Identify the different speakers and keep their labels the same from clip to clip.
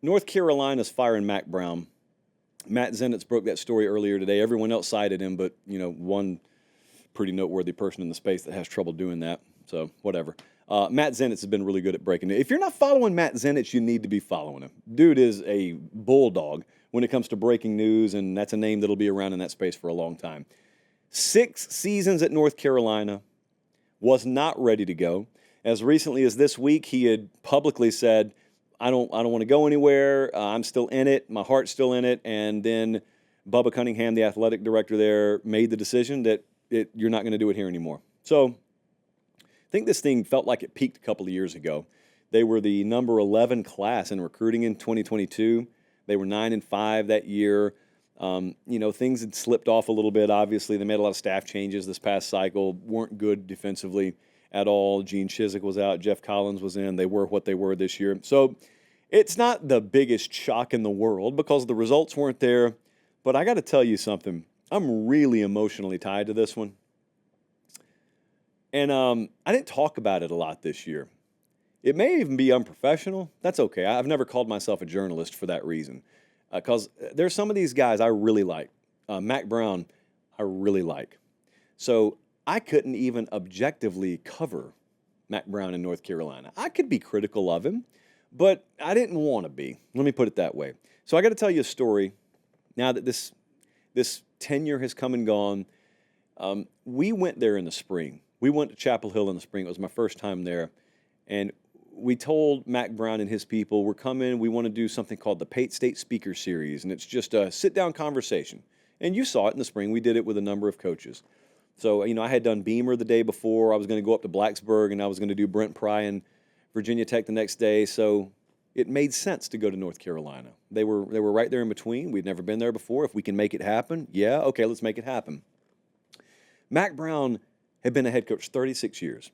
Speaker 1: North Carolina's firing Mack Brown. Matt Zenitz broke that story earlier today. Everyone else cited him, but, one pretty noteworthy person in the space that has trouble doing that. So, whatever. Matt Zenitz has been really good at breaking it. If you're not following Matt Zenitz, you need to be following him. Dude is a bulldog when it comes to breaking news, and that's a name that'll be around in that space for a long time. 6 seasons at North Carolina, was not ready to go. As recently as this week, he had publicly said, I don't want to go anywhere. I'm still in it. My heart's still in it. And then Bubba Cunningham, the athletic director there, made the decision that you're not going to do it here anymore. So I think this thing felt like it peaked a couple of years ago. They were the number 11 class in recruiting in 2022. They were 9-5 that year. Things had slipped off a little bit, obviously. They made a lot of staff changes this past cycle, weren't good defensively at all. Gene Chizik was out. Jeff Collins was in. They were what they were this year. So it's not the biggest shock in the world because the results weren't there. But I got to tell you something. I'm really emotionally tied to this one. And I didn't talk about it a lot this year. It may even be unprofessional. That's okay. I've never called myself a journalist for that reason. Because there's some of these guys I really like. Mack Brown, I really like. So I couldn't even objectively cover Mack Brown in North Carolina. I could be critical of him, but I didn't want to be. Let me put it that way. So I got to tell you a story now that this tenure has come and gone. We went there in the spring. We went to Chapel Hill in the spring. It was my first time there. And we told Mack Brown and his people, we're coming, we want to do something called the Pate State Speaker Series, and it's just a sit-down conversation. And you saw it in the spring. We did it with a number of coaches. So, I had done Beamer the day before. I was going to go up to Blacksburg, and I was going to do Brent Pry and Virginia Tech the next day. So it made sense to go to North Carolina. They were right there in between. We'd never been there before. If we can make it happen, yeah, okay, let's make it happen. Mack Brown had been a head coach 36 years.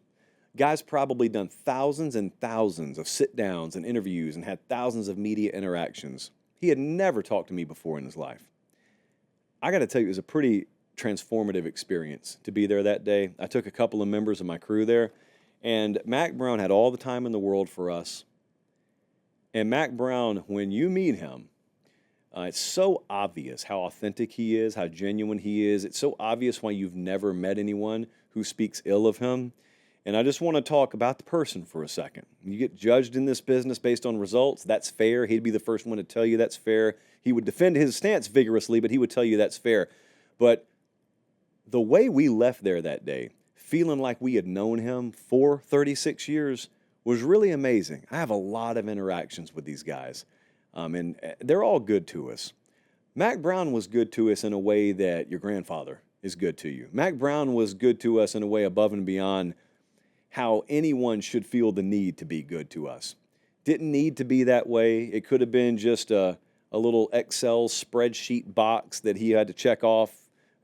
Speaker 1: Guy's probably done thousands and thousands of sit-downs and interviews and had thousands of media interactions. He had never talked to me before in his life. I got to tell you, it was a pretty transformative experience to be there that day. I took a couple of members of my crew there, and Mack Brown had all the time in the world for us. And Mack Brown, when you meet him, it's so obvious how authentic he is, how genuine he is. It's so obvious why you've never met anyone who speaks ill of him. And I just want to talk about the person for a second. You get judged in this business based on results. That's fair. He'd be the first one to tell you that's fair. He would defend his stance vigorously, but he would tell you that's fair. But the way we left there that day, feeling like we had known him for 36 years, was really amazing. I have a lot of interactions with these guys, and they're all good to us. Mack Brown was good to us in a way that your grandfather is good to you. Mack Brown was good to us in a way above and beyond how anyone should feel the need to be good to us. Didn't need to be that way. It could have been just a little Excel spreadsheet box that he had to check off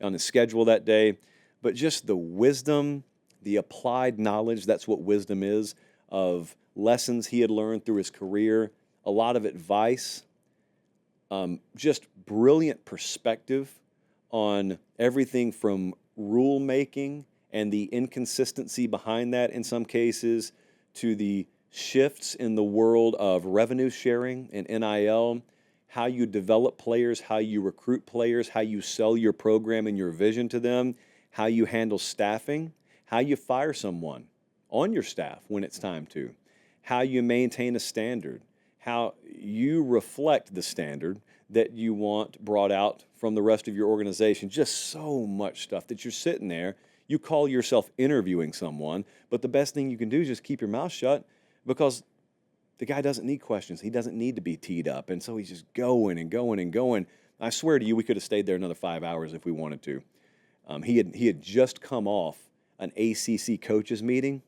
Speaker 1: on his schedule that day. But just the wisdom, the applied knowledge, that's what wisdom is, of lessons he had learned through his career, a lot of advice, just brilliant perspective on everything from rulemaking and the inconsistency behind that in some cases, to the shifts in the world of revenue sharing and NIL, how you develop players, how you recruit players, how you sell your program and your vision to them, how you handle staffing, how you fire someone on your staff when it's time to, how you maintain a standard, how you reflect the standard that you want brought out from the rest of your organization. Just so much stuff that you're sitting there. You call yourself interviewing someone, but the best thing you can do is just keep your mouth shut, because the guy doesn't need questions. He doesn't need to be teed up. And so he's just going and going and going. I swear to you, we could have stayed there another 5 hours if we wanted to. He had just come off an ACC coaches meeting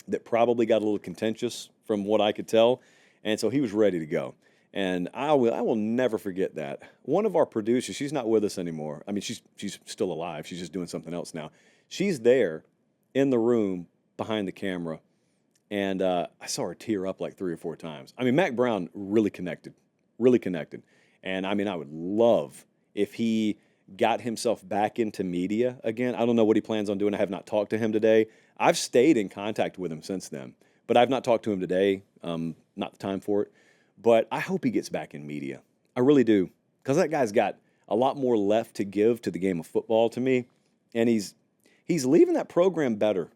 Speaker 1: that probably got a little contentious from what I could tell. And so he was ready to go. And I will never forget that. One of our producers, she's not with us anymore. I mean, she's still alive. She's just doing something else now. She's there in the room behind the camera, and I saw her tear up like 3 or 4 times. I mean, Mack Brown really connected. And I mean, I would love if he got himself back into media again. I don't know what he plans on doing. I have not talked to him today. I've stayed in contact with him since then, but I've not talked to him today. Not the time for it. But I hope he gets back in media. I really do. Because that guy's got a lot more left to give to the game of football to me. And he's leaving that program better.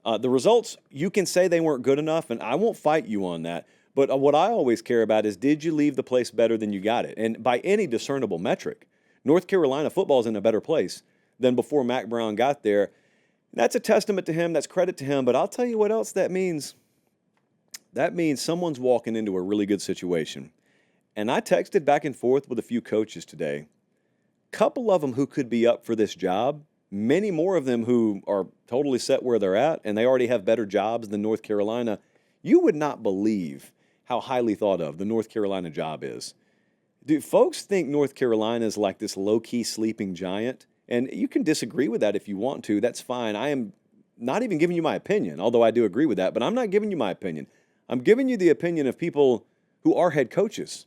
Speaker 1: The results, you can say they weren't good enough, and I won't fight you on that. But what I always care about is, did you leave the place better than you got it? And by any discernible metric, North Carolina football is in a better place than before Mack Brown got there. That's a testament to him. That's credit to him. But I'll tell you what else that means. That means someone's walking into a really good situation. And I texted back and forth with a few coaches today. Couple of them who could be up for this job. Many more of them who are totally set where they're at, and they already have better jobs than North Carolina. You would not believe how highly thought of the North Carolina job is. Dude, folks think North Carolina is like this low-key sleeping giant, and you can disagree with that if you want to. That's fine. I am not even giving you my opinion, although I do agree with that, but I'm not giving you my opinion. I'm giving you the opinion of people who are head coaches.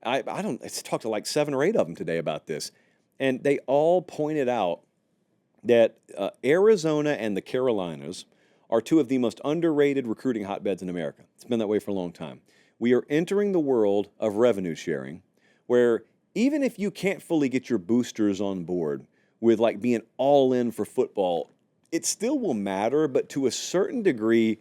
Speaker 1: I talked to like 7 or 8 of them today about this, and they all pointed out that Arizona and the Carolinas are 2 of the most underrated recruiting hotbeds in America. It's been that way for a long time. We are entering the world of revenue sharing, where even if you can't fully get your boosters on board with like being all in for football, it still will matter, but to a certain degree,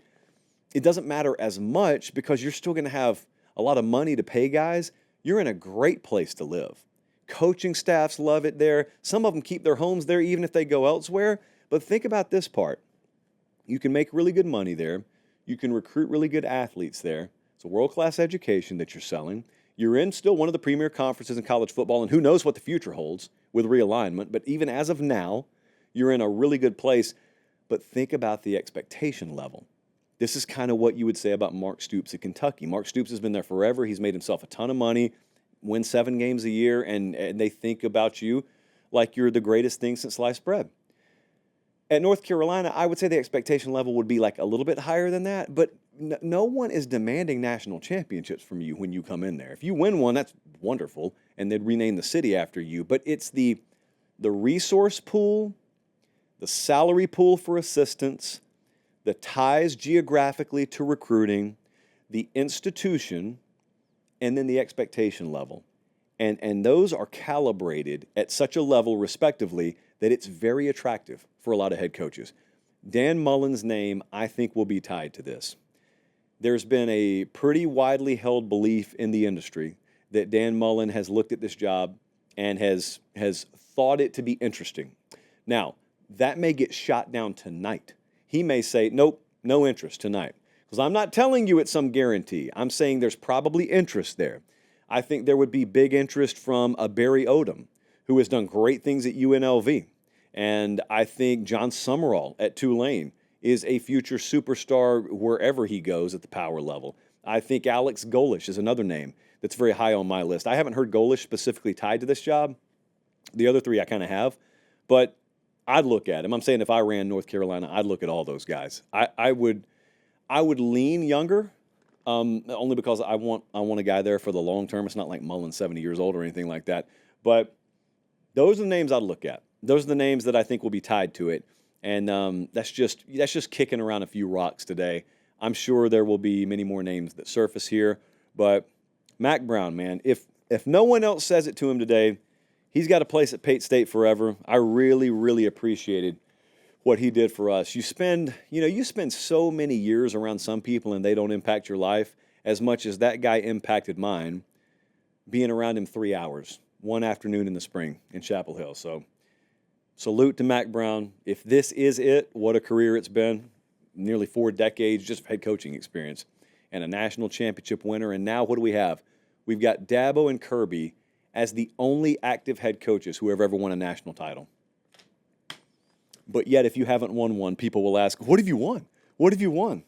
Speaker 1: it doesn't matter as much because you're still going to have a lot of money to pay guys. You're in a great place to live. Coaching staffs love it there. Some of them keep their homes there even if they go elsewhere. But think about this part. You can make really good money there. You can recruit really good athletes there. It's a world-class education that you're selling. You're in still one of the premier conferences in college football, and who knows what the future holds with realignment. But even as of now, you're in a really good place. But think about the expectation level. This is kind of what you would say about Mark Stoops at Kentucky. Mark Stoops has been there forever. He's made himself a ton of money, win 7 games a year, and they think about you like you're the greatest thing since sliced bread. At North Carolina, I would say the expectation level would be like a little bit higher than that, but no one is demanding national championships from you when you come in there. If you win one, that's wonderful, and they'd rename the city after you. But it's the resource pool, the salary pool for assistants, the ties geographically to recruiting, the institution, and then the expectation level. And those are calibrated at such a level, respectively, that it's very attractive for a lot of head coaches. Dan Mullen's name, I think, will be tied to this. There's been a pretty widely held belief in the industry that Dan Mullen has looked at this job and has thought it to be interesting. Now, that may get shot down tonight. He may say, nope, no interest tonight. Because I'm not telling you it's some guarantee. I'm saying there's probably interest there. I think there would be big interest from a Barry Odom, who has done great things at UNLV. And I think John Summerall at Tulane is a future superstar wherever he goes at the power level. I think Alex Golish is another name that's very high on my list. I haven't heard Golish specifically tied to this job. The other 3 I kind of have. But I'd look at him. I'm saying if I ran North Carolina, I'd look at all those guys. I would lean younger, only because I want a guy there for the long term. It's not like Mullen's 70 years old or anything like that. But those are the names I'd look at. Those are the names that I think will be tied to it. And that's just kicking around a few rocks today. I'm sure there will be many more names that surface here. But Mack Brown, man, if no one else says it to him today, he's got a place at Pate State forever. I really, really appreciated what he did for us. You spend so many years around some people and they don't impact your life as much as that guy impacted mine, being around him 3 hours, one afternoon in the spring in Chapel Hill. So salute to Mack Brown. If this is it, what a career it's been. Nearly 4 decades just of head coaching experience and a national championship winner. And now what do we have? We've got Dabo and Kirby as the only active head coaches who have ever won a national title. But yet, if you haven't won one, people will ask, what have you won? What have you won?